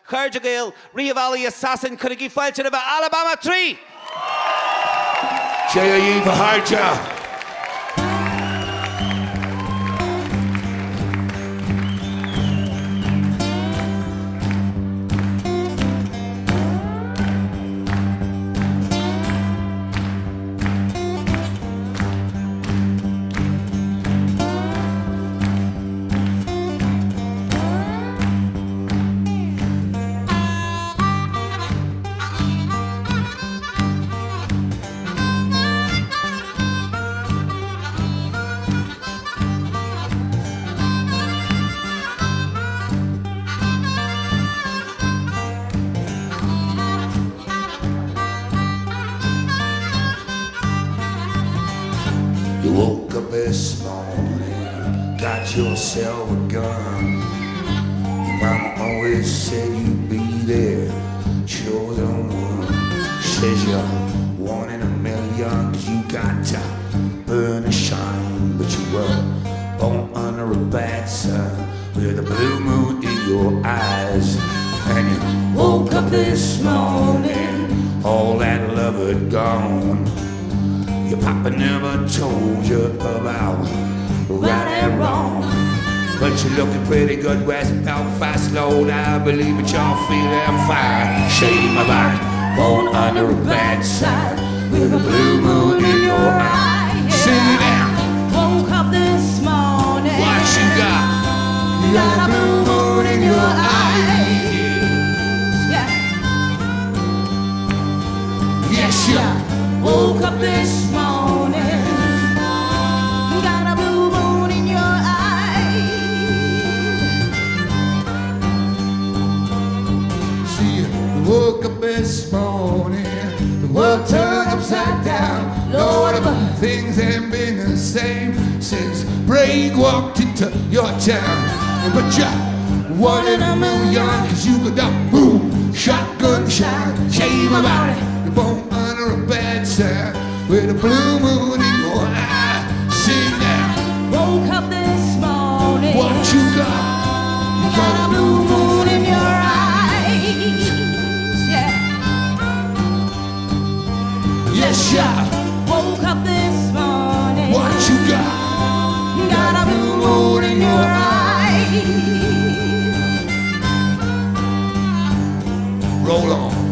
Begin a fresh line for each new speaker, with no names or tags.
Cairde Gael, Ria Valley Assassin, Cunigi Felton of Alabama 3.
J.I.E. for Hardja. You woke up this morning, got yourself a gun. Your mama always said you'd be there, chosen one. Says you're one in a million, 'cause you got to burn and shine. But you were born under a bad sun, with a blue moon in your eyes. And you woke up this morning, all that love had gone. Your papa never told you about right and wrong. But you're looking pretty good west Belfast Road. I believe that you're feeling fine. Shame about it, born under a bad sign, with a blue moon in your eye. Sing it out.
Woke up this morning.
What you got? You got a blue moon in your eye.
Yeah.
Yes, you
Woke up this morning. Got a blue moon in your eye.
See, you woke up this morning, the world turned upside down. Lord, but things ain't been the same since Bréag walked into your town. But you're one in a million, 'cause you got that boom, shotgun shot. Shame about it, you're born under a bad sign, with a blue moon in your eye. Sing now.
Woke up this morning.
What you got? You
Got a blue moon in your eyes. Yeah.
Yes, yeah.
Woke up this morning.
What you got?
Got a blue moon in your eyes.
Roll on.